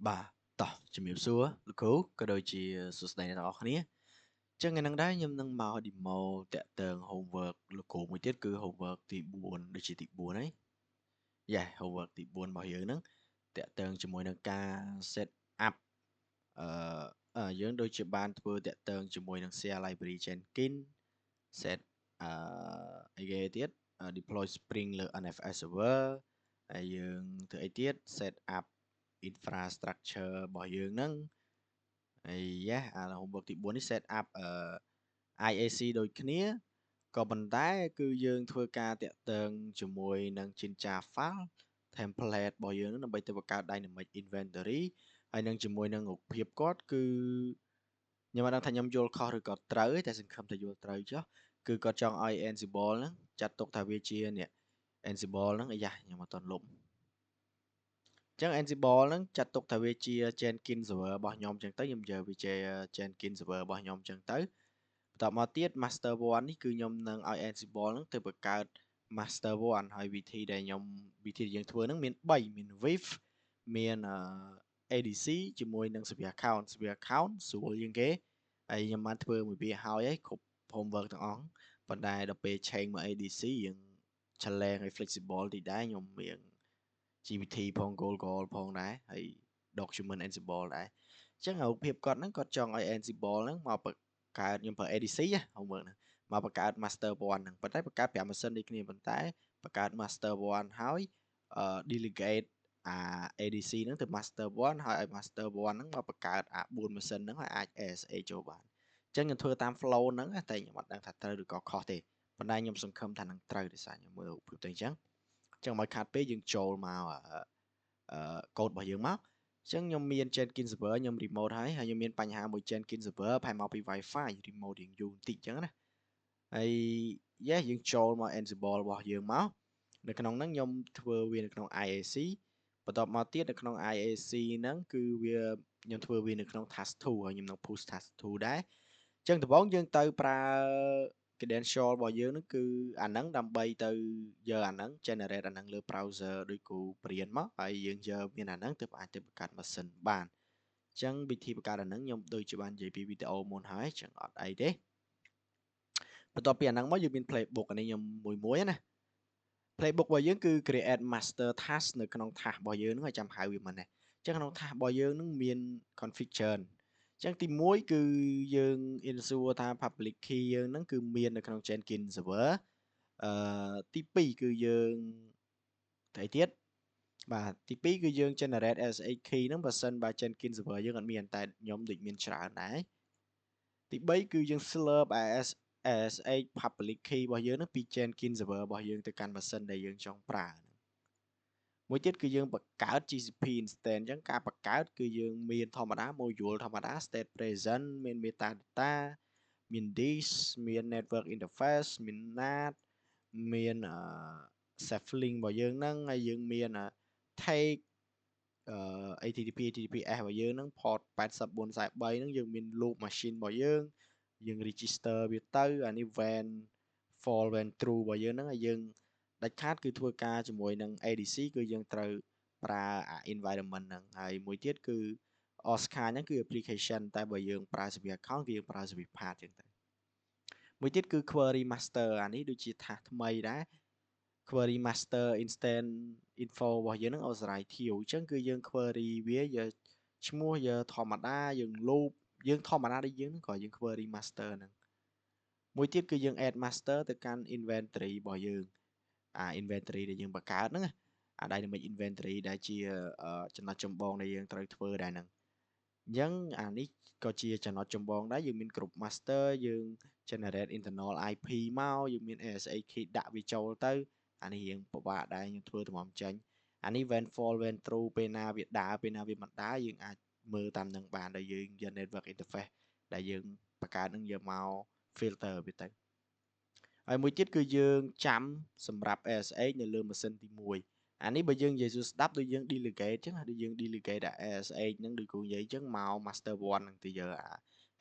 បាទតោះជំរាបសួរលោកគ្រូក៏ដូចជាសួស្តីអ្នកទាំងអស់គ្នាចឹងថ្ងៃហ្នឹងដែរខ្ញុំនឹងមក demo តាក់ទង homework លោកគ្រូមួយទៀតគឺ homework ទី4ដូចជាទី4ហើយ homework ទី4របស់យើងហ្នឹងតាក់ទងជាមួយនឹងការ set up អយើងដូចជាបានធ្វើតាក់ទងជាមួយនឹង share library Jenkins set អអីគេទៀត deploy Spring លើ NFS server ហើយយើងធ្វើអីទៀត set up infrastructure របស់យើងហ្នឹងហើយhomework ទី4នេះ set up IAC ដូចគ្នាក៏ប៉ុន្តែគឺយើងធ្វើការតាក់ទងជាមួយនឹង Jinja file template របស់យើងនឹងដើម្បីទៅបង្កើត dynamic inventory ហើយនឹងជាមួយនឹងរូបភាពគាត់គឺខ្ញុំមិនដឹងថាខ្ញុំយល់ខុសឬក៏ត្រូវទេតែសង្ឃឹមថាយល់ត្រូវចុះគឺគាត់ចង់ឲ្យ Ansible ហ្នឹងចាត់ទុកថាវាជានេះ Ansible ហ្នឹងខ្ញុំអត់ទាន់លុបចឹង Ansible ហ្នឹងចាត់ទុកថាវាជា Jenkins server របស់ខ្ញុំចឹងទៅខ្ញុំយកវាជា Jenkins server របស់ខ្ញុំចឹងទៅបន្តមកទៀត master 1នេះគឺខ្ញុំនឹងឲ្យ Ansible ហ្នឹងទៅបង្កើត master 1ហើយវិធីដែលយើងធ្វើហ្នឹងមាន3មាន Viv មាន ADC ជាមួយនឹង Severe account ស្រួលជាងគេហើយខ្ញុំបានធ្វើមួយវាហើយគ្រប់ homework ទាំងអស់ប៉ុន្តែដល់ពេល change មក ADC យើងឆលែងឲ្យ flexible តិចដែរខ្ញុំមាន GPT ផង Google ផងដែរហើយ document Ansible ដែរអញ្ចឹងរូបភាពគាត់ហ្នឹងគាត់ចង់ឲ្យ Ansible ហ្នឹងមកបង្កើតខ្ញុំប្រើ ADC homework ហ្នឹងមកបង្កើត master 1ហ្នឹងប៉ុន្តែបង្កើត5ម៉ាស៊ីនដូចគ្នាប៉ុន្តែបង្កើត master 1ហើយdelegate ADC ហ្នឹងទៅ master 1ហើយឲ្យ master 1ហ្នឹងមកបង្កើត4ម៉ាស៊ីនហ្នឹងឲ្យអាច ASA ចូលបានអញ្ចឹងខ្ញុំធ្វើតាម flow ហ្នឹងតែខ្ញុំអត់ដឹងថាត្រូវឬក៏ខុសទេប៉ុន្តែខ្ញុំសង្ឃឹមថានឹងត្រូវដោយសារខ្ញុំមើលរូបភាពទៅអញ្ចឹងមកខាត់ពេលយើងចូលមកកូដរបស់យើងមកអញ្ចឹងខ្ញុំមាន Jenkins server ខ្ញុំ remote ហើយខ្ញុំមានបញ្ហាមួយ Jenkins server ផែមកពី Wi-Fi remote រៀងយូរបន្តិចអញ្ចឹងណាហើយយើងចូលមក Ansible របស់យើងមកនៅក្នុងហ្នឹងខ្ញុំធ្វើវានៅក្នុង IAC បន្ទាប់មកទៀតនៅក្នុង IAC ហ្នឹងគឺវាខ្ញុំធ្វើវានៅក្នុង task 2ហើយខ្ញុំនឹង push task 2ដែរអញ្ចឹងដំបូងយើងទៅប្រើ credential របស់យើងហ្នឹងគឺអាហ្នឹងដើម្បីទៅយកអាហ្នឹង generate អាហ្នឹងលើ browser ដូចគូព្រានមកហើយយើងយកមានអាហ្នឹងទើបអាចទៅបង្កើតម៉ាស៊ីនបានអញ្ចឹងវិធីបង្កើតអាហ្នឹងខ្ញុំដូចជាបាននិយាយពីវីដេអូមុនហើយអញ្ចឹងអត់អីទេបន្ទាប់ពីអាហ្នឹងមកយើងមាន playbook អានេះខ្ញុំមួយណា playbook របស់យើងគឺ create master task នៅក្នុង task របស់យើងហ្នឹងឲ្យចាំហៅវាមិនទេអញ្ចឹងក្នុង task របស់យើងហ្នឹងមាន config ច្រើនអញ្ចឹងទី1គឺយើង ensure ថា public key យើងហ្នឹងគឺមាននៅក្នុង Jenkins server ទី2គឺយើងទៅទៀតបាទទី2គឺយើង generate SH key ហ្នឹងបើសិនបើ Jenkins server យើងអត់មានតែខ្ញុំដូចមានច្រើនដែរទី3គឺយើង slurp ASH public key របស់យើងហ្នឹងពី Jenkins server របស់យើងទៅកាន់ម៉ាស៊ីនដែលយើងចង់ប្រើមួយទៀតគឺយើងបង្កើត GCP instance អញ្ចឹងការបង្កើតគឺយើងមានធម្មតា module ធម្មតា state present មាន metadata មាន disk មាន network interface មាន NAT មាន safe link របស់យើងហ្នឹងហើយយើងមាន take HTTP HTTPS របស់យើងហ្នឹង port 8443ហ្នឹងយើងមាន loop machine របស់យើង register វាទៅអានេះ van for van true របស់យើងហ្នឹងហើយយើងដាច់ខាតគឺធ្វើការជាមួយនឹង ADC គឺយើងត្រូវប្រើ environment ហ្នឹងហើយមួយទៀតគឺ Oscar ហ្នឹងគឺ application តែបើយើងប្រើ Severe account គឺយើងប្រើ Severe path ចឹងទៅមួយទៀតគឺ query master អានេះដូចជា task ថ្មីដែរ query master instant info របស់យើងហ្នឹង authoritative អញ្ចឹងគឺយើង query វាយកឈ្មោះយកធម្មតាយើង loop យើងធម្មតាដូចយើងហ្នឹងក៏យើង query master ហ្នឹងមួយទៀតគឺយើង add master ទៅកាន់ inventory របស់យើងinventory ដែលយើងបង្កើតហ្នឹងdynamic inventory ដែលជាចំណុចចម្បងដែលយើងត្រូវធ្វើដែរហ្នឹងអញ្ចឹងអានេះក៏ជាចំណុចចម្បងដែរយើងមានគ្រប់ master យើង generate internal IP មកយើងមាន ASA key ដាក់វាចូលទៅអានេះរៀងពិបាកដែរខ្ញុំធ្វើតម្រាំចេញអានេះ when fall when true ពេលណាវាដើរពេលណាវាមិនដើរយើងអាចមើលតាមនឹងបានដែលយើងយក network interface ដែលយើងបង្កើតនឹងយកមក filter វាទៅហើយមួយទៀតគឺយើងចាំសម្រាប់ ASH នៅលើម៉ាស៊ីនទី1អានេះបើយើងនិយាយសួរស្ដាប់ដូចយើង delegate ចឹងដូចយើង delegate ASH ហ្នឹងដូចគ្រូនិយាយចឹងមក master 1ហ្នឹងទៅយក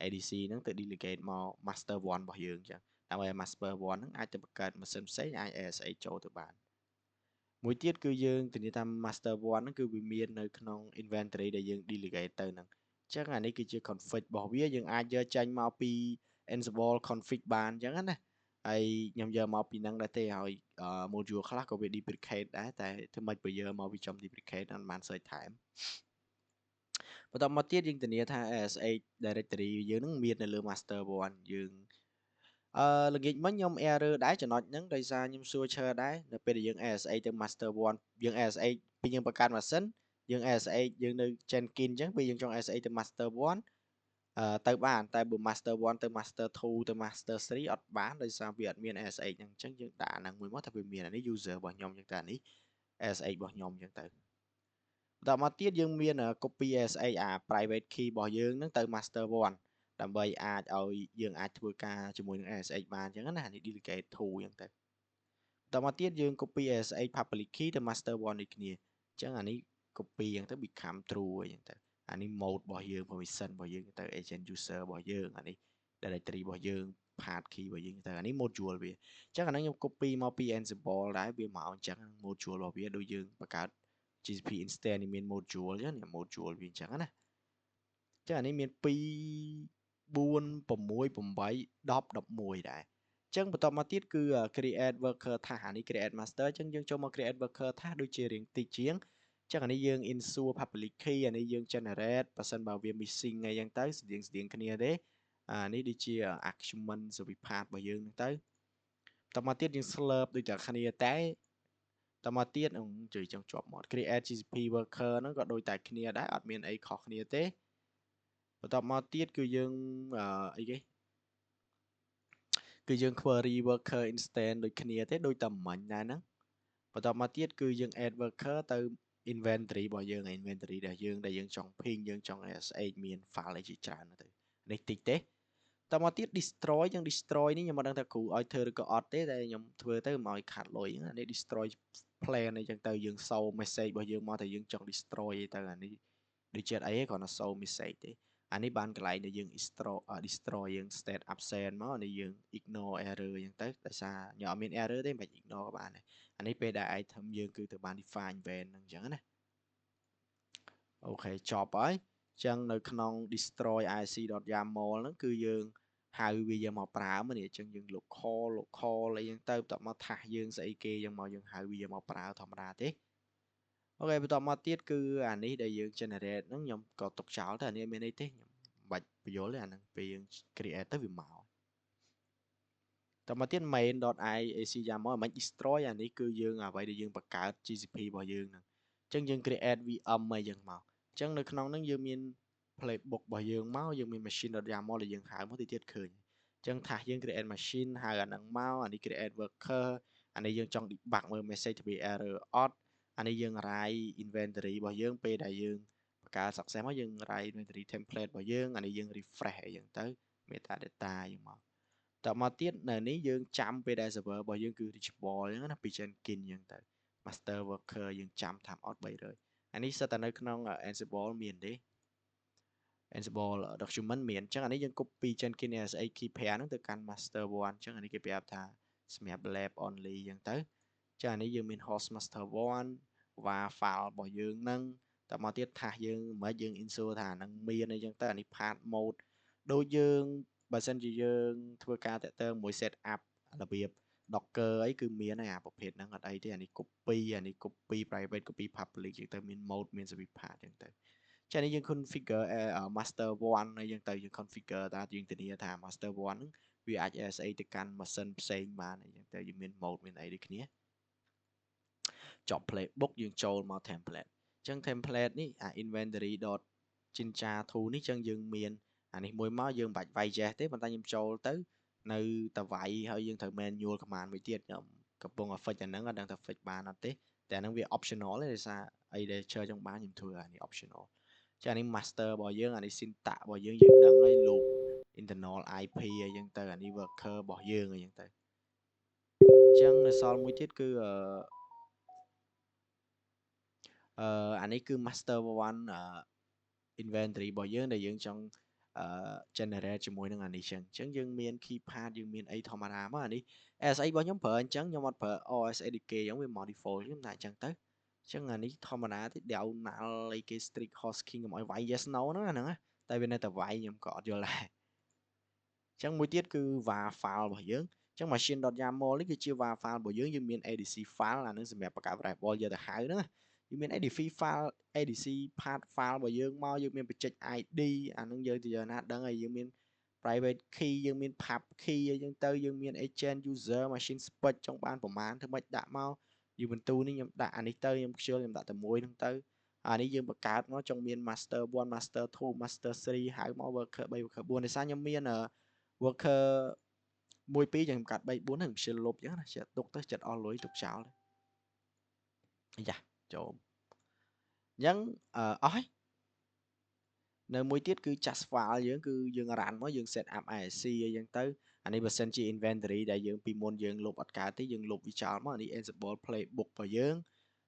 ADC ហ្នឹងទៅ delegate មក master 1របស់យើងចឹងដើម្បីឲ្យ master 1ហ្នឹងអាចទៅបង្កើតម៉ាស៊ីនផ្សេងអាច ASH ចូលទៅបាន មួយទៀតគឺយើងធានាថា master 1 ហ្នឹងគឺវាមាននៅក្នុង inventory ដែលយើង delegate ទៅហ្នឹងអញ្ចឹងអានេះគឺជា config របស់វាយើងអាចយកចេញមកពី Ansible config បានអញ្ចឹងណាហើយខ្ញុំយកមកពីហ្នឹងដែរទេហើយ module ខ្លះក៏វា duplicate ដែរតែធ្វើម៉េចបើយកមកវាចំ duplicate អត់បាន search ថែមបន្តមកទៀតយើងធានាថា ASH directory យើងនឹងមាននៅលើ master 1យើងល្ងាចមិញខ្ញុំ error ដែរចំណុចហ្នឹងដោយសារខ្ញុំសួរឈើដែរនៅពេលដែលយើង ASH ទៅ master 1យើង ASH ពីយើងបង្កើតម៉ាស៊ីនយើង ASH យើងនៅ Jenkins អញ្ចឹងពេលយើងចង់ ASH ទៅ master 1ទៅបានតែបើ master 1ទៅ master 2ទៅ master 3អត់បានដោយសារវាអត់មាន ASH ហ្នឹងអញ្ចឹងយើងដាក់ហ្នឹងមួយមកតែវាមានអានេះ user របស់ខ្ញុំអញ្ចឹងតែអានេះ ASH របស់ខ្ញុំអញ្ចឹងទៅបន្តមកទៀតយើងមាន copy ASH private key របស់យើងហ្នឹងទៅ master 1ដើម្បីអាចឲ្យយើងអាចធ្វើការជាមួយនឹង ASH បានអញ្ចឹងណានេះ delegate to អញ្ចឹងទៅបន្តមកទៀតយើង copy ASH public key ទៅ master 1ដូចគ្នាអញ្ចឹងអានេះ copy អញ្ចឹងទៅ become true អញ្ចឹងទៅអានេះ mode របស់យើង permission របស់យើងទៅ agent user របស់យើងអានេះ directory របស់យើង path key របស់យើងទៅអានេះ module វាអញ្ចឹងអាហ្នឹងខ្ញុំ copy មកពី Ansible ដែរវាមកអញ្ចឹង module របស់វាដូចយើងបង្កើត GCP instance នេះមាន module អញ្ចឹង module វាអញ្ចឹងណាអញ្ចឹងអានេះមាន2 4 6 8 10 11ដែរអញ្ចឹងបន្តមកទៀតគឺ create worker task អានេះ create master អញ្ចឹងយើងចូលមក create worker task ដូចជារៀងតិចជាងអញ្ចឹងអានេះយើង insert public key អានេះយើង generate បើសិនបើវា missing អីចឹងទៅស្តៀងគ្នាទេអានេះដូចជា argument service path របស់យើងហ្នឹងទៅបន្តមកទៀតយើង slurp ដូចតែគ្នាតែតមកទៀតជួយចង់ជាប់មាត់ create GCP worker ហ្នឹងក៏ដូចតែគ្នាដែរអត់មានអីខុសគ្នាទេបន្តមកទៀតគឺយើងអីគេគឺយើង query worker instance ដូចគ្នាទេដូចតែមិញដែរហ្នឹងបន្តមកទៀតគឺយើង add worker ទៅ inventory របស់យើង inventory ដែលយើងចង់ ping យើងចង់ SH មាន file អីជាច្រើនទៅនេះតិចទេតមកទៀត destroy យើង destroy នេះខ្ញុំមិនដឹងថាគ្រូឲ្យធ្វើឬក៏អត់ទេតែខ្ញុំធ្វើទៅមកឲ្យខាត់លុយហ្នឹងនេះ destroy plan អីចឹងទៅយើងសូ message របស់យើងមកតែយើងចង់ destroy អីទៅអានេះដូចជាអីគ្រាន់តែសូ message ទេអានេះបានកន្លែងដែលយើង destroy យើង state absent មកនេះយើង ignore error អញ្ចឹងទៅដោយសារខ្ញុំអត់មាន error ទេមិន ignore ក៏បានដែរអានេះពេលដែល item យើងគឺទៅបាន define event ហ្នឹងអញ្ចឹងណាអូខេចប់ហើយអញ្ចឹងនៅក្នុង destroy ic.yaml ហ្នឹងគឺយើងហៅវាយកមកប្រើមកនេះអញ្ចឹងយើង local អីហ្នឹងទៅបន្ទាប់មកថាសយើងស្អីគេយ៉ាងមកយើងហៅវាយកមកប្រើធម្មតាទេអូខេបន្តមកទៀតគឺអានេះដែលយើង generate ហ្នឹងខ្ញុំក៏ទុកចោលទៅអានេះមានអីទេខ្ញុំមិនបាច់បញ្យល់ទេអាហ្នឹងពេលយើង create ទៅវាមកតមកទៀត main.iac.yaml មិន destroy អានេះគឺយើងអ្វីដែលយើងបង្កើត GCP របស់យើងហ្នឹងអញ្ចឹងយើង create VM អីយ៉ាងមកអញ្ចឹងនៅក្នុងហ្នឹងយើងមាន playbook របស់យើងមកយើងមាន machine.yaml ដែលយើងហៅមកទីទៀតឃើញអញ្ចឹងថាសយើង create machine ហៅអាហ្នឹងមកអានេះ create worker អានេះយើងចង់ debug មើល message ទៅវា error អត់អានេះយើង write inventory របស់យើងពេលដែលយើងបង្កើត success មកយើង write inventory template របស់យើងអានេះយើង refresh អីចឹងទៅ metadata យើងមកតមកទៀតនៅនេះយើងចាំពេលដែល server របស់យើងគឺ reachable អញ្ចឹងណាពី Jenkins អញ្ចឹងទៅ master worker យើងចាំ timeout 300អានេះសិតតែនៅក្នុង Ansible មានទេ Ansible document មានអញ្ចឹងអានេះយើង copy Jenkins ASH key pair ហ្នឹងទៅកាន់ master 1អញ្ចឹងអានេះគេប្រាប់ថាសម្រាប់ lab only អញ្ចឹងទៅអញ្ចឹងអានេះយើងមាន host master 1 var file របស់យើងហ្នឹងតមកទៀតថាសយើងមិនយើង insert ថាហ្នឹងមានអីចឹងទៅអានេះ path mode ដូចយើងបើសិនជាយើងធ្វើការតាក់ទងមួយ set up របៀប Docker អីគឺមានហើយអាប្រភេទហ្នឹងអត់អីទេអានេះ copy អានេះ copy private copy public ចឹងទៅមាន mode មាន service path ចឹងទៅចានេះយើង configure master 1អីចឹងទៅយើង configure តាយើងធានាថា master 1ហ្នឹងវាអាច ASA ទៅកាន់ម៉ាស៊ីនផ្សេងបានអីចឹងទៅយើងមាន mode មានអីដូចគ្នាចប់ playbook យើងចូលមក template អញ្ចឹង template នេះអា inventory.jinja2 នេះអញ្ចឹងយើងមានអានេះមួយមកយើងមិនបាច់វាយ jest ទេប៉ុន្តែខ្ញុំចូលទៅនៅតែវាយហើយយើងត្រូវ manual command មួយទៀតខ្ញុំកំពុង fix អាហ្នឹងអត់ដឹងថា fix បានអត់ទេតែអាហ្នឹងវា optional ទេដោយសារអីដែល share ចង់បានខ្ញុំធ្វើអានេះ optional ចាអានេះ master របស់យើងអានេះ syntax របស់យើងដឹងហើយ loop internal IP អីចឹងទៅអានេះ worker របស់យើងអីចឹងទៅអញ្ចឹងនៅសល់មួយទៀតគឺអានេះគឺ master 1 inventory របស់យើងដែលយើងចង់ generate ជាមួយនឹងអានេះចឹងយើងមាន keypad យើងមានអីធម្មតាមកអានេះ ASA របស់ខ្ញុំប្រើអញ្ចឹងខ្ញុំអត់ប្រើ OSADK អញ្ចឹងវា modify ខ្ញុំតែអញ្ចឹងទៅអញ្ចឹងអានេះធម្មតាទេ downal អីគេ strict hosting កុំឲ្យវាយ yes no ហ្នឹងអាហ្នឹងតែវានៅតែវាយខ្ញុំក៏អត់យល់ដែរអញ្ចឹងមួយទៀតគឺ var file របស់យើងអញ្ចឹង machine.yaml នេះគឺជា var file របស់យើងមាន adc file អានឹងសម្រាប់បង្កើត variable យកទៅហៅហ្នឹងយើងមាន adc file adc path file របស់យើងមកយើងមានបច្ចេក id អានឹងយើងទៅយកណាដឹងហើយយើងមាន private key យើងមាន pub key អីចឹងទៅយើងមាន agent user machine spec ចង់បានប្រមាណធ្វើម៉េចដាក់មកយើងបន្ទូនេះខ្ញុំដាក់អានេះទៅខ្ញុំខ្ជិលខ្ញុំដាក់តែមួយហ្នឹងទៅអានេះយើងបង្កើតមកចង់មាន master 1 master 2 master 3ហៅមក worker 3 worker 4ដោយសារខ្ញុំមានworker 1 2ចឹងកាត់3 4ហ្នឹងខ្ជិលលុបចឹងណាចិត្តទុកទៅចិត្តអស់លុយទុកចោលអាយ៉ាចូលអញ្ចឹងអស់ហើយនៅមួយទៀតគឺ just file យើងគឺយើង run មកយើង set up ISC អីចឹងទៅអានេះបើសិនជា inventory ដែលយើងពីមុនយើងលុបអត់កើតទេយើងលុបវាចោលមកអានេះ Ansible playbook របស់យើង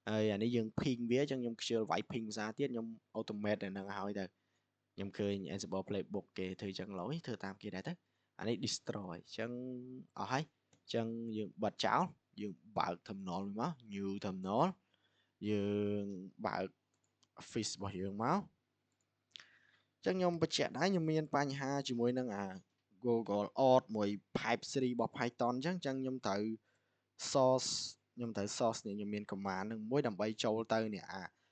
ហើយអានេះយើង ping វាអញ្ចឹងខ្ញុំខ្ជិលវាយ ping ភាសាទៀតខ្ញុំ automate នៅនឹងឲ្យទៅខ្ញុំឃើញ Ansible playbook គេធ្វើចឹងឡូវធ្វើតាមគេដែរទៅអានេះ destroy អញ្ចឹងអស់ហើយអញ្ចឹងយើងបិទចោលយើងបើក terminal មក new terminal យើងបើក office របស់យើងមកចឹងខ្ញុំបញ្ជាក់ដែរខ្ញុំមានបញ្ហាជាមួយនឹងអា Google Auth មួយ Pipe 3របស់ Python អញ្ចឹងខ្ញុំត្រូវ source ខ្ញុំត្រូវ source នេះខ្ញុំមាន command នឹងមួយដើម្បីចូលទៅនេះ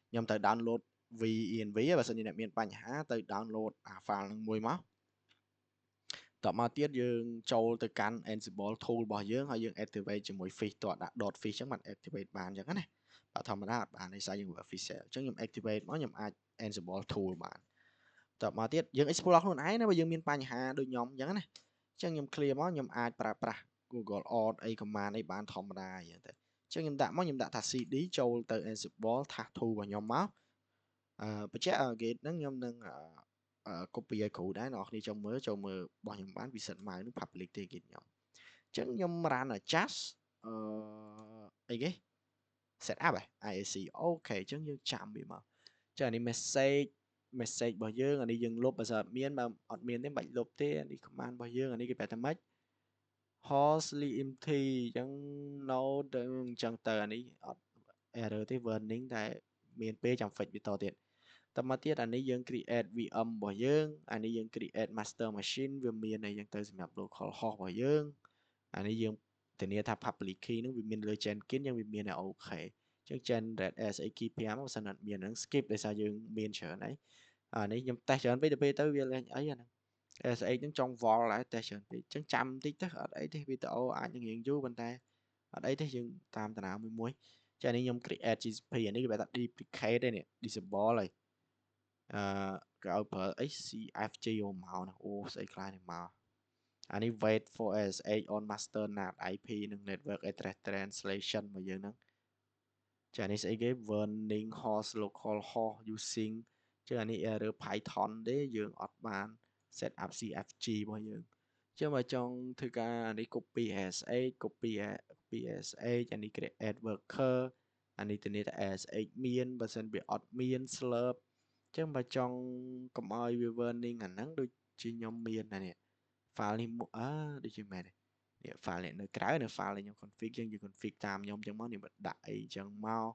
ខ្ញុំត្រូវ download venv បើសិនជាអ្នកមានបញ្ហាទៅ download អា file នឹងមួយមកតមកទៀតយើងចូលទៅកាន់ Ansible tool របស់យើងហើយយើង activate ជាមួយ fish តដាក់ dot fish អញ្ចឹងបាន activate បានអញ្ចឹងណាបើធម្មតាអត់បានដោយសារយើង official អញ្ចឹងខ្ញុំ activate មកខ្ញុំអាច Ansible tool បានតមកទៀតយើង explore ខ្លួនឯងណាបើយើងមានបញ្ហាដូចខ្ញុំអញ្ចឹងណាអញ្ចឹងខ្ញុំ clear មកខ្ញុំអាចប្រើប្រាស់ Google Auth អី command អីបានធម្មតាអញ្ចឹងទៅអញ្ចឹងខ្ញុំដាក់មកខ្ញុំដាក់ថា cd ចូលទៅ Ansible task tool របស់ខ្ញុំមកបញ្ជាក់ gate ហ្នឹងខ្ញុំនឹងcopy ឲ្យគ្រូដែរអ្នកនរគ្នាចូលមើលរបស់ខ្ញុំបាន visit មកនឹង public ទេ gate ខ្ញុំអញ្ចឹងខ្ញុំ run adjust អីគេ set up IAC អូខេអញ្ចឹងយើងចាំវាមកចឹងនេះ message របស់យើងអានេះយើងលុបបើសិនអត់មានបើអត់មានទេមិនបាច់លុបទេអានេះ command របស់យើងអានេះគេប្រាប់ថាម៉េច hostly empty អញ្ចឹង no ទៅអញ្ចឹងទៅអានេះអត់ error ទេ warning តែមានពេលចាំ fix វាតទៀតតមកទៀតអានេះយើង create VM របស់យើងអានេះយើង create master machine វាមានអីចឹងទៅសម្រាប់ local host របស់យើងអានេះយើងធានាថា public key នឹងវាមានលើ Jenkins យើងវាមានអូខេអញ្ចឹង generate ASA key 5បើសិនអត់មានហ្នឹង skip ដោយសារយើងមានច្រើនហើយអានេះខ្ញុំតេស្តច្រើនពេកទៅពេលទៅវាលេងអីអាហ្នឹង ASA ហ្នឹងចង់វល់ដែរតេស្តច្រើនពេកអញ្ចឹងចាំបន្តិចទៅអត់អីទេវីដេអូអាចនឹងរៀងយូរប៉ុន្តែអត់អីទេយើងតាមតារាមួយចានេះខ្ញុំ create GCP អានេះគេថា duplicate ទេនេះ disable ហើយគេឲ្យប្រើអី CFG មកណាអូស្អីខ្លះនេះមកអានេះ wait for SH on master NAT IP និង network address translation របស់យើងហ្នឹងចានេះស្អីគេ warning host local host using ចឹងអានេះ error Python ទេយើងអត់បាន set up CFG របស់យើងចឹងបើចង់ធ្វើការអានេះ copy SH copy SH អានេះ create worker អានេះធានាថា SH មានបើសិនវាអត់មាន slurp ចឹងបើចង់កុំឲ្យវា warning អាហ្នឹងដូចជាខ្ញុំមានណានេះ file នេះដូចជាមែននេះ file នេះនៅក្រៅនៅ file នេះខ្ញុំ config យើង config តាមខ្ញុំចឹងមកនេះបើដាក់អីចឹងមក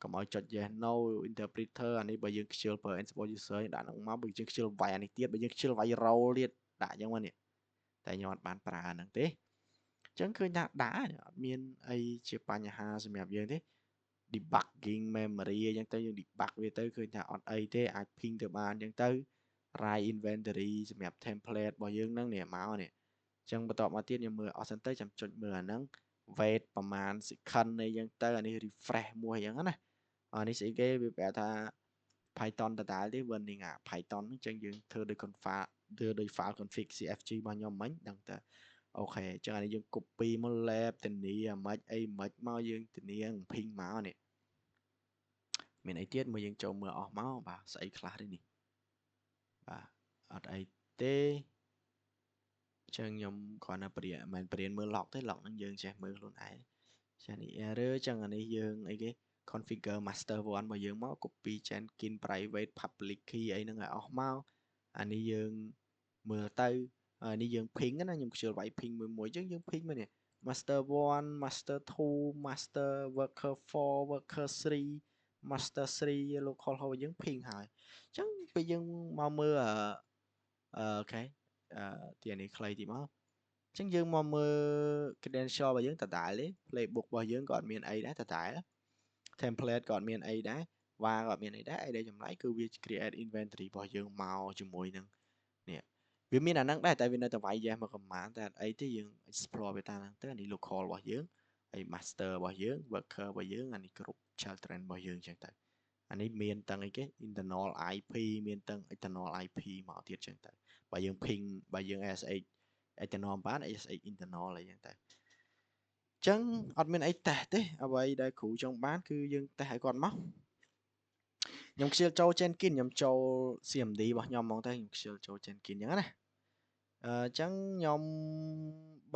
កុំឲ្យចុច yes no interpreter អានេះបើយើងខ្ជិលប្រើ Ansible user ដាក់ហ្នឹងមកបើយើងខ្ជិលវាយអានេះទៀតបើយើងខ្ជិលវាយ role ទៀតដាក់ចឹងមកនេះតែខ្ញុំអត់បានប្រើហ្នឹងទេចឹងឃើញថាដាក់អត់មានអីជាបញ្ហាសម្រាប់យើងទេ debugging memory អញ្ចឹងទៅយើង debug វាទៅឃើញថាអត់អីទេអាច ping ទៅបានអញ្ចឹងទៅ write inventory សម្រាប់ template របស់យើងហ្នឹងនេះមកនេះអញ្ចឹងបន្តមកទៀតខ្ញុំមើលអស់សិនទៅចាំចុចមើលអាហ្នឹង wait ប្រហែល second អីចឹងទៅអានេះ refresh មួយអញ្ចឹងណាអានេះស្អីគេវាប្រាប់ថា Python ដដែលទេ warning អា Python ហ្នឹងអញ្ចឹងយើងធ្វើដោយ ធ្វើដោយ file config CFG របស់ខ្ញុំមិញដឹងតើអូខេអញ្ចឹងអានេះយើង copy មក lab ធានាអាម៉េចអីម៉េចមកយើងធានា ping មកនេះមានអីទៀតមួយយើងចូលមើលអស់មកបាទស្អីខ្លះទេនេះបាទអត់អីទេចឹងខ្ញុំគ្រាន់តែព្រាមិនព្រានមើល log ទេ log ហ្នឹងយើងចេះមើលខ្លួនឯងចានេះ error ចឹងអានេះយើងអីគេ configure master 1របស់យើងមក copy Jenkins private public key អីហ្នឹងឲ្យអស់មកអានេះយើង mưa tới đi dương ping á nhưng chưa vậy ping 11 chứ dương ping mà nè master 1 master 2 master worker 4 worker 3 master 3 local hồi dương ping hỏi chứ bây giờ mau mưa cái tiền này clay thì máu chứ dương mau mưa credential và dương tải tải đấy playbook và dương còn miền ấy đã tải tải template គាត់មានអីដែរវ៉ាគាត់មានអីដែរអីដែលចម្លែកគឺវា create inventory របស់យើងមកជាមួយនឹងនេះវាមានអាហ្នឹងដែរតែវានៅតែវាយយ៉េសមក command តែអីទេយើង explore វាតាមហ្នឹងទៅអានេះ local របស់យើងហើយ master របស់យើង worker របស់យើងអានេះគ្រប់ children របស់យើងអញ្ចឹងទៅអានេះមានទាំងអីគេ internal IP មានទាំង external IP មកទៀតអញ្ចឹងទៅបើយើង ping បើយើង SH external បាន SH internal អីចឹងទៅចឹងអត់មានអីតេស្តទេអ្វីដែលគ្រូចង់បានគឺយើងតេស្តឲ្យគាត់មកខ្ញុំខ្ជិលចូល Jenkins ខ្ញុំចូល CMD របស់ខ្ញុំហ្មងទៅខ្ញុំខ្ជិលចូល Jenkins ចឹងណាចឹងខ្ញុំ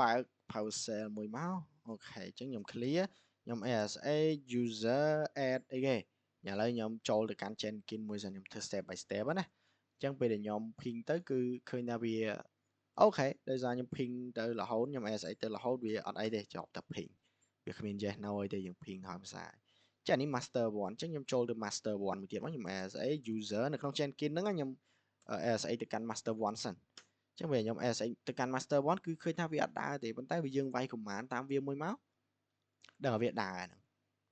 បើក PowerShell មួយមកអូខេចឹងខ្ញុំ clear ខ្ញុំ ASA user add អីគេឥឡូវខ្ញុំចូលទៅកាន់ Jenkins មួយសិនខ្ញុំធ្វើ step by step ណាចឹងពេលដែលខ្ញុំ ping ទៅគឺឃើញថាវាអូខេដោយសារខ្ញុំ ping ទៅរហូតខ្ញុំ ASA ទៅរហូតវាអត់អីទេចប់តែ ping វាគ្មាន yes no អីទេយើង ping ហើយភាសាចានេះ master 1អញ្ចឹងខ្ញុំចូលទៅ master 1មួយទៀតមកខ្ញុំ ASA user នៅក្នុង Jenkins ហ្នឹងខ្ញុំ ASA ទៅកាន់ master 1សិនអញ្ចឹងពេលខ្ញុំ ASA ទៅកាន់ master 1គឺឃើញថាវាអត់ដើរទេប៉ុន្តែវាយើងវាយ command តាមវាមួយមកដឹងថាវាដើរហ្នឹង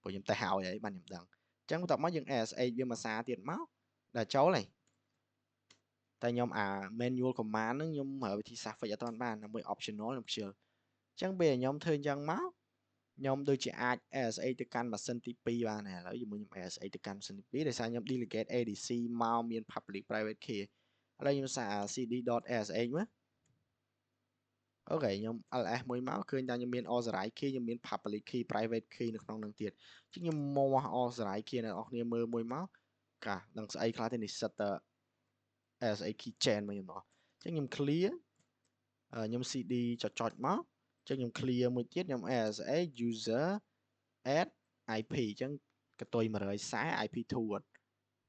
ព្រោះខ្ញុំទៅហើយហើយបានខ្ញុំដឹងអញ្ចឹងបន្ទាប់មកយើង ASA វាមួយសារទៀតមកដល់ចូលហើយតែខ្ញុំអា manual command ហ្នឹងខ្ញុំប្រើវិធីសាស្ត្រ fix អត់ទាន់បានដើម្បី optional ខ្ញុំខ្ជិលអញ្ចឹងពេលខ្ញុំធ្វើអញ្ចឹងមកខ្ញុំដូចជាអាច ASA ទៅកាន់ម៉ាស៊ីនទី2បានហើយឥឡូវជាមួយខ្ញុំ ASA ទៅកាន់ម៉ាស៊ីនទី2ដោយសារខ្ញុំ delegate ADC មកមាន public private key ឥឡូវខ្ញុំសារ cd.sh មកអូខេខ្ញុំ ls មួយមកឃើញថាខ្ញុំមាន authorized key ខ្ញុំមាន public key private key នៅក្នុងនឹងទៀតអញ្ចឹងខ្ញុំមក authorized key អ្នកនរគ្នាមើលមួយមកកាដឹងស្អីខ្លះទេនេះសិត ASA key chain មកខ្ញុំអស់អញ្ចឹងខ្ញុំ clear ខ្ញុំ cd ចុចមកអញ្ចឹងខ្ញុំ clear មួយទៀតខ្ញុំ ASA user add IP អញ្ចឹងកតុយ140 IP2 អត់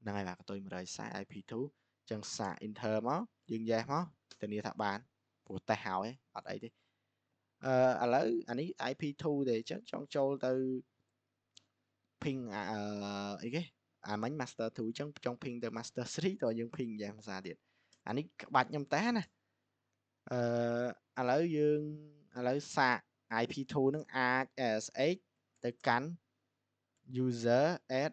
ហ្នឹងហើយបាទកតុយ140 IP2 អញ្ចឹងសាក enter មកយើង yes មកធានាថាបានព្រោះតេស្តហើយអត់អីទេឥឡូវអានេះ IP2 ទេអញ្ចឹងចង់ចូលទៅ ping អីគេអាមិញ master 2អញ្ចឹងចង់ ping ទៅ master 3តើយើង ping យ៉ាងភាសាទៀតអានេះក្បាច់ខ្ញុំតេស្តណាឥឡូវយើងឥឡូវសាក IP2 នឹងអាច SH ទៅកាន់ user add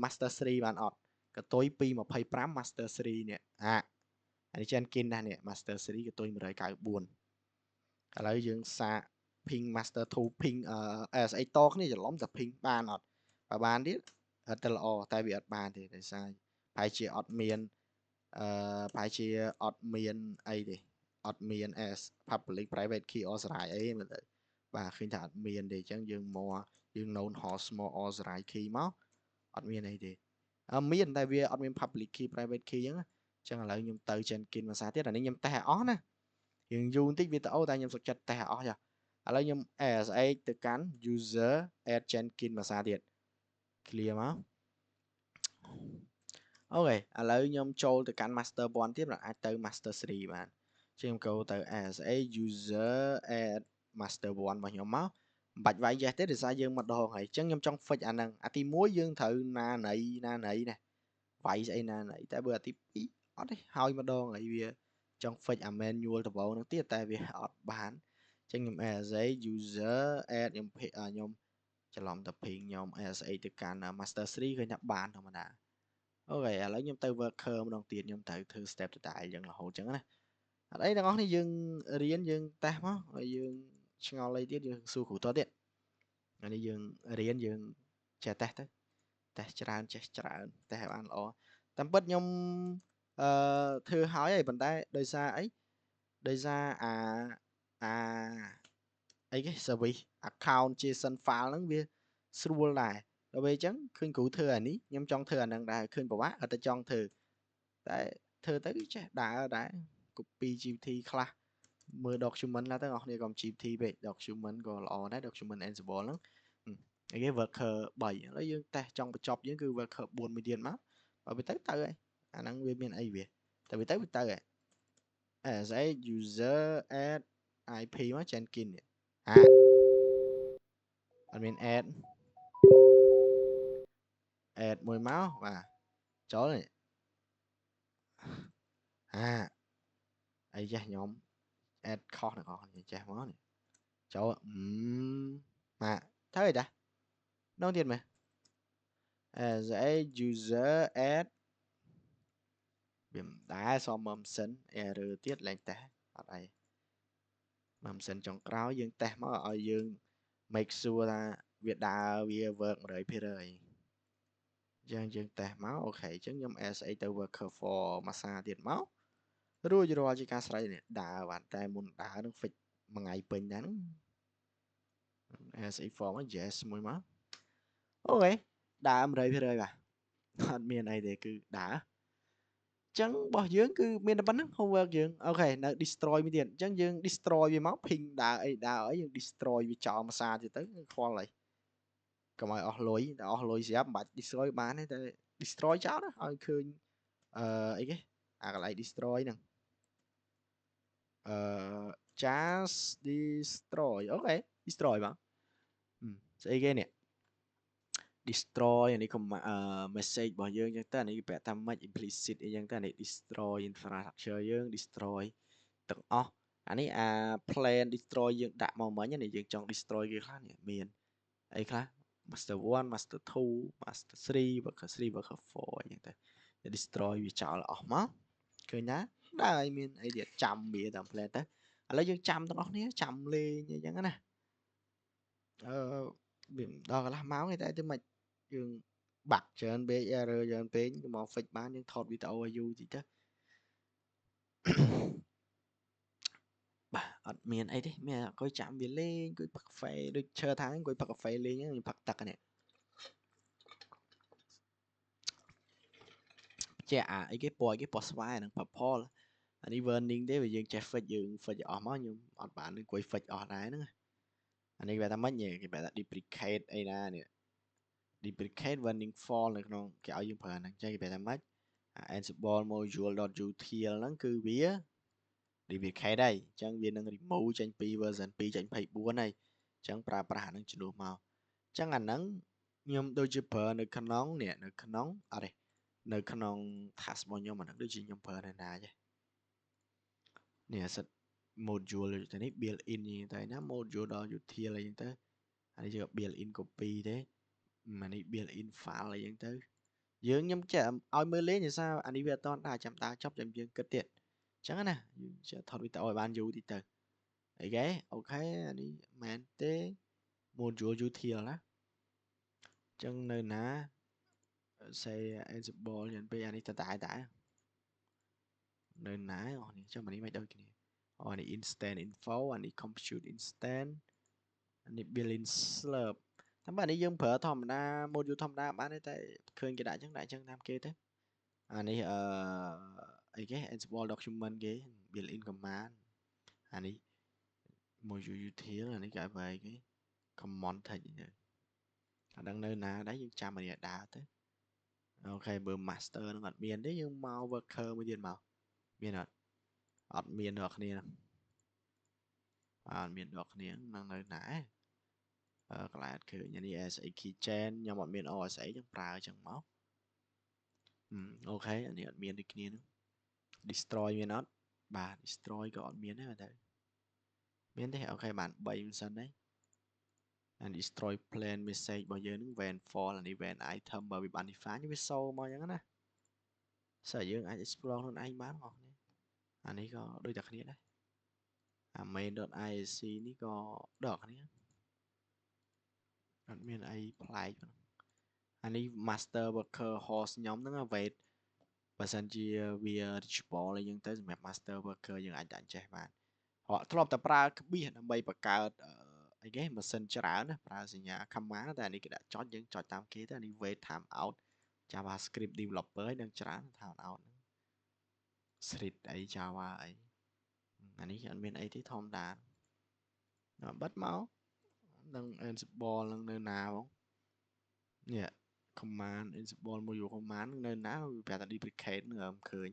master 3បានអត់កតុយ225 master 3នេះអានេះ Jenkins ណានេះ master 3កតុយ194ឥឡូវយើងសាក ping master 2 ping SH តគ្នាច្រឡំតែ ping បានអត់បើបានទៀតអត់ទៅល្អតែវាអត់បានទេដោយសារប្រហែលជាអត់មានប្រហែលជាអត់មានអីទេអត់មាន as public private key authorized អីមើលទៅបាទឃើញថាអត់មានទេអញ្ចឹងយើងមកយើង known host មក authorized key មកអត់មានអីទេមានតែវាអត់មាន public key private key អញ្ចឹងឥឡូវខ្ញុំទៅ Jenkins ភាសាទៀតអានេះខ្ញុំតេស្តឲ្យអស់ណាយើងយូរបន្តិចវាទៅអូតែខ្ញុំសុខចិត្តតេស្តឲ្យអស់ចាឥឡូវខ្ញុំ ASA ទៅកាន់ user add Jenkins ភាសាទៀត clear មកអូខេឥឡូវខ្ញុំចូលទៅកាន់ master 1ទៀតអាចទៅ master 3បានជាងខ្ញុំទៅ ASA user add master 1របស់ខ្ញុំមកមិនបាច់វាយ yes ទេដោយសារយើងមកដងហើយអញ្ចឹងខ្ញុំចង់ fix អាហ្នឹងអាទី1យើងត្រូវណាណីណាវាយស្អីណាណីតែបើអាទី2អត់ទេហើយម្ដងហើយវាចង់ fix អា manual ដំបូងហ្នឹងទៀតតែវាអត់បានអញ្ចឹងខ្ញុំ ASA user add ខ្ញុំច្រឡំទៅ ping ខ្ញុំ ASA ទៅកាន់ master 3ឃើញថាបានធម្មតាអូខេឥឡូវខ្ញុំទៅ worker ម្ដងទៀតខ្ញុំត្រូវធ្វើ step ដដែលយ៉ាងរហូតអញ្ចឹងណាអត់អីទាំងអស់នេះយើងរៀនយើងតេស្តមកហើយយើងឆ្ងល់អីទៀតយើងសួរគ្រូតទៀតអានេះយើងរៀនយើងចេះតេស្តទៅតេស្តច្រើនចេះច្រើនតេស្តឲ្យបានល្អតាមពិតខ្ញុំធ្វើហើយប៉ុន្តែដោយសារអីដោយសារអាអីគេ service account JSON file ហ្នឹងវាស្រួលដែរដល់ពេលអញ្ចឹងឃើញគ្រូធ្វើអានេះខ្ញុំចង់ធ្វើអាហ្នឹងដែរឃើញពិបាកក៏តែចង់ធ្វើតែធ្វើទៅចេះដើរដែរ copy GPT ខ្លះមើល document ណាទៅអ្នកនរក៏ GPT ពេក document ក៏ល្អដែរ document Ansible ហ្នឹងអីគេ worker 3ឥឡូវយើងតេស្តចង់បញ្ចប់យើងគឺ worker 4មួយទៀតមកបើវាទៅហើយអាហ្នឹងវាមានអីវាតែវាទៅហើយ as a user add IP mà Jenkins admin add mùi máu và chó này ấy da nhóm add kho này còn chả máu này chó mà thấy đã đâu tiền mà as a user add điểm đá so mầm sân error tiết lên ta ở đây mầm sân trong cáo dương ta mà ở dương make sure là việc đã việc vượt rồi phía rồi dân dân ta máu ok chứng nhóm as a to worker for massage tiền máu rồi chỉ cả sai này đã bạn ta muốn đã nó phải mà ngày bình đắn as a form yes mùi máu ok đã rồi phía rồi bà admin này thì cứ đã chẳng bỏ dưỡng cứ miền bắn không vượt dưỡng ok nó destroy mi tiền chẳng dương destroy vì máu hình đã ở dương destroy vì chọn mà xa thì tới khoan lại còn mà ở lối gì bạn destroy bán ấy tới destroy cháu đó thôi khơi ấy cái cái lại destroy nè just destroy ok destroy mà sẽ cái nè destroy này không mà message bỏ dương chẳng ta này bẻ tham mất implicit chẳng ta này destroy infrastructure dương destroy từng anh ấy plan destroy dương đã màu mới này dương trong destroy cái khác này miền ấy khác master 1 master 2 master 3 và cả 3 và cả 4 như thế destroy vì chọn là mà cười nhá đây miền ấy để chăm bị tầm plan tới lấy dương chăm tao nó chăm lên như vậy nè biển đo là máu người ta tới mạch dương bạc cho anh bé rồi cho anh bé nhưng mà phịch bán những thọt bị tàu ở gì chứ bà admin ấy đi mẹ coi chạm biển lên coi bạc phê được chờ tháng coi bạc phê lên nhá bạc tắc này chả ấy cái post vai nó bạc Paul anh đi vern điên đấy bây giờ chạy phịch ở máu nhưng ọt bạn đi quay phịch ở đấy nữa anh đi về tao mất nhỉ cái bài duplicate ấy ra nè duplicate vending fall này nó kéo dương phần này chơi cái bài tao mất ansible module.util nó cứ vía duplicate đây chẳng viên năng remove chẳng pi version pi chẳng phải búa này chẳng pra năng chuyển đổi màu chẳng ảnh nắng nhưng đôi chữ per nơi khăn nóng nè nơi khăn nóng à đây nơi khăn nóng task bao nhiêu mà nó đôi chữ nhầm per này nè chứ nè sẽ module cho nên built in như thế nó module đó util là như thế anh chưa built in copy thế mà này built in file là như thế dương nhắm chạm oi mới lấy như sao anh đi về toàn đa chạm ta chọc chạm dương kết tiện chẳng nè sẽ thật bị tội ban dù thì từ ấy ghé ok anh đi man tế module util đó chân nơi ná say Ansible nhận bây anh đi tải nơi ná cho mình đi mấy đâu kìa anh đi instant info anh đi compute instant anh đi built-in slurp thằng bạn đi dùng phở thòm đa module thòm đa bạn ấy tại khơi cái đại chân nam kia thế anh đi ấy cái Ansible document cái built-in command anh đi module util anh đi cả về cái command thay đang nơi nào đấy nhưng cha mình đã thế ok bữa master nó ngọt miền đấy nhưng mau worker mới điền màu miền ọt miền được nè miền được nè đang nơi nãy cái lạiคือnhà đi sẽ keychain nhưng bọn miền o sẽ chẳng pra chẳng máu ok anh đi miền đi kia nữa destroy miền nó bà destroy cái miền đấy mà thấy miền đấy ok bạn bay sân đấy and destroy plan message bao giờ nó van for là đi van item bởi vì bạn đi phá những cái sâu mà chẳng nè sở dương ai explore luôn anh bán ngon anh ấy có đôi đặcนี้đấy main.iac นี่ก็ดอกนี้ admin a apply อันนี้ master worker host nhóm nó về và sân chia via dashboard อะไรยังtới map master worker ยังអាចដាក់ចេះបានhọធ្លាប់តែប្រើក្បៀសដើម្បីបង្កើតអីគេម៉ាស៊ីនច្រើនណាប្រើសញ្ញា command តែអានេះគេដាក់ចុចយើងចុចតាមគេទៅអានេះ wait time out JavaScript developer ឲ្យដឹងច្រើន time out ហ្នឹង street អី Java អីអានេះអត់មានអីទេធម្មតាបិទមកនឹង Ansible នឹងនៅណាបងនេះ command Ansible module command នៅណាវាប្រាប់ថា duplicate នឹងឃើញ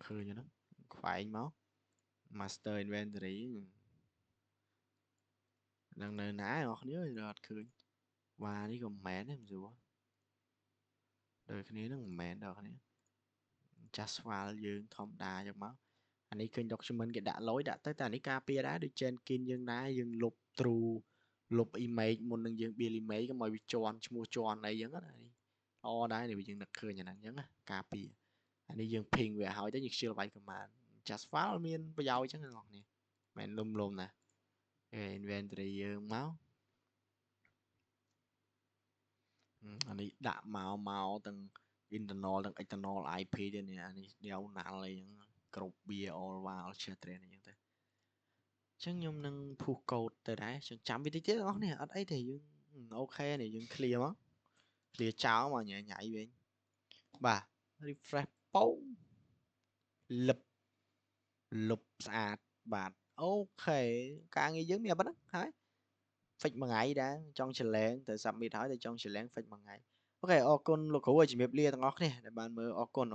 ឃើញហ្នឹង ខ្វែងមក master inventory នឹងនៅណាអ្នកគ្នារត់ឃើញវ៉ានេះក៏មិនមែនទេមិនស្រួលដូចគ្នានឹងមិនមែនដល់គ្នាចាស់ស្វាលយើងធម្មតាចឹងមកអានេះឃើញ document គេដាក់លយដាក់ទៅតែអានេះការពារដែរដូច chain kin យើងដែរយើងលុប true លុប image មុននឹងយើង build image កុំឲ្យវាជន់ឈ្មោះជន់អីចឹងណានេះល្អដែរនេះយើងនឹកឃើញអាហ្នឹងចឹងណាការពារអានេះយើង ping វាឲ្យទៅយើងខ្ជិលវាយ command just file មានប្រយោជន៍ចឹងអ្នកនរមិនលុំលុំណា inventory យើងមកអានេះដាក់មកទាំង internal ទាំង external IP ទៀតនេះអានេះ diagonal អីចឹងគ្រប់ beer all val chatren អីចឹងទៅចឹងខ្ញុំនឹង push code ទៅដែរចឹងចាំវាតិចទៀតបងប្អូនអត់អីទេយើងអូខេនេះយើង clear មក clear ចោលមកញ៉ៃវិញបាទ refresh ពោលឹបលុបស្អាតបាទអូខេការងារយើងមានប៉ុណ្ណឹងហើយ fix មួយថ្ងៃដែរចង់ច្រលែងទៅ submit ហើយទៅចង់ច្រលែង fix មួយថ្ងៃអូខេអរគុណលោកគ្រូឲ្យជំរាបលាទាំងអស់គ្នាដែលបានមើលអរគុណ